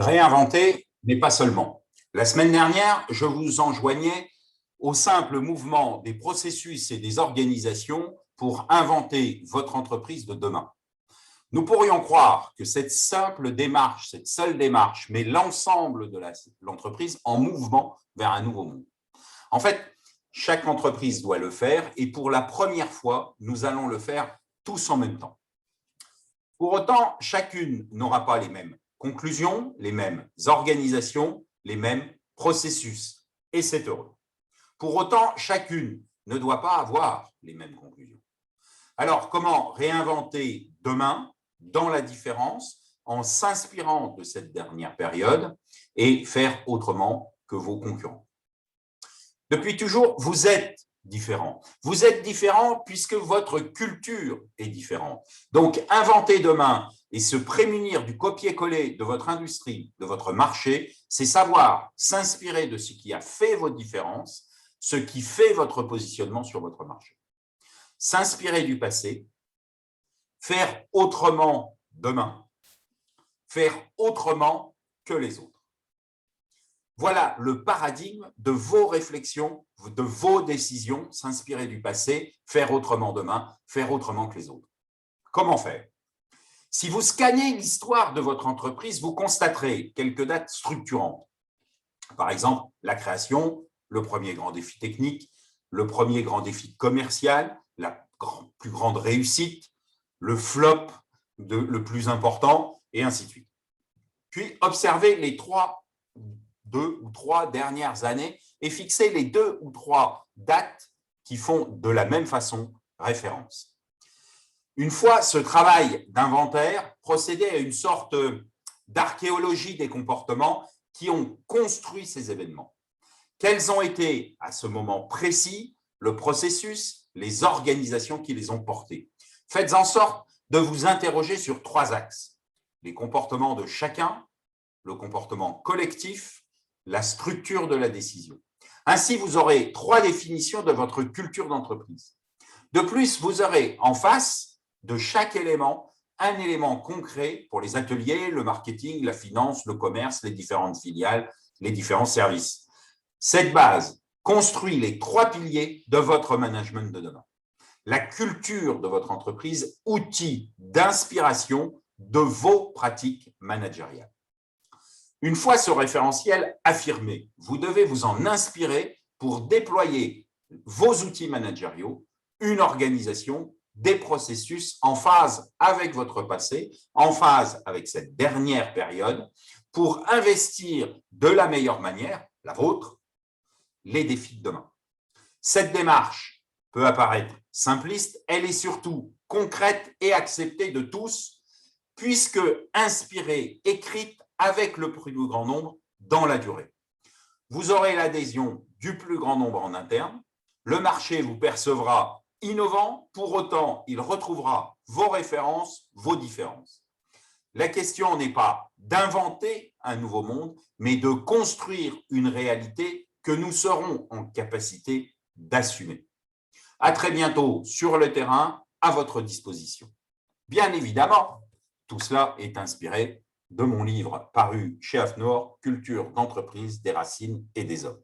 Réinventer, mais pas seulement. La semaine dernière, je vous enjoignais au simple mouvement des processus et des organisations pour inventer votre entreprise de demain. Nous pourrions croire que cette simple démarche, cette seule démarche, met l'ensemble de l'entreprise en mouvement vers un nouveau monde. En fait, chaque entreprise doit le faire et pour la première fois, nous allons le faire tous en même temps. Pour autant, chacune n'aura pas les mêmes conclusions, les mêmes organisations, les mêmes processus. Et c'est heureux. Pour autant, chacune ne doit pas avoir les mêmes conclusions. Alors, comment réinventer demain dans la différence en s'inspirant de cette dernière période et faire autrement que vos concurrents? Depuis toujours, vous êtes différent. Vous êtes différent puisque votre culture est différente. Donc, inventer demain et se prémunir du copier-coller de votre industrie, de votre marché, c'est savoir s'inspirer de ce qui a fait vos différences, ce qui fait votre positionnement sur votre marché. S'inspirer du passé, faire autrement demain, faire autrement que les autres. Voilà le paradigme de vos réflexions, de vos décisions, s'inspirer du passé, faire autrement demain, faire autrement que les autres. Comment faire? Si vous scannez l'histoire de votre entreprise, vous constaterez quelques dates structurantes. Par exemple, la création, le premier grand défi technique, le premier grand défi commercial, la plus grande réussite, le flop le plus important, et ainsi de suite. Puis, observez les 2 ou 3 dernières années et fixez les 2 ou 3 dates qui font de la même façon référence. Une fois ce travail d'inventaire, procédez à une sorte d'archéologie des comportements qui ont construit ces événements. Quels ont été, à ce moment précis, le processus, les organisations qui les ont portés? Faites en sorte de vous interroger sur 3 axes. Les comportements de chacun, le comportement collectif, la structure de la décision. Ainsi, vous aurez 3 définitions de votre culture d'entreprise. De plus, vous aurez en face de chaque élément un élément concret pour les ateliers, le marketing, la finance, le commerce, les différentes filiales, les différents services. Cette base construit les 3 piliers de votre management de demain. La culture de votre entreprise, outil d'inspiration de vos pratiques managériales. Une fois ce référentiel affirmé, vous devez vous en inspirer pour déployer vos outils managériaux, une organisation, des processus en phase avec votre passé, en phase avec cette dernière période, pour investir de la meilleure manière, la vôtre, les défis de demain. Cette démarche peut apparaître simpliste, elle est surtout concrète et acceptée de tous, puisque inspirée, écrite avec le plus grand nombre dans la durée. Vous aurez l'adhésion du plus grand nombre en interne, le marché vous percevra innovant, pour autant il retrouvera vos références, vos différences. La question n'est pas d'inventer un nouveau monde, mais de construire une réalité que nous serons en capacité d'assumer. À très bientôt sur le terrain, à votre disposition. Bien évidemment, tout cela est inspiré de mon livre paru chez AFNOR, Culture d'entreprise, des racines et des hommes.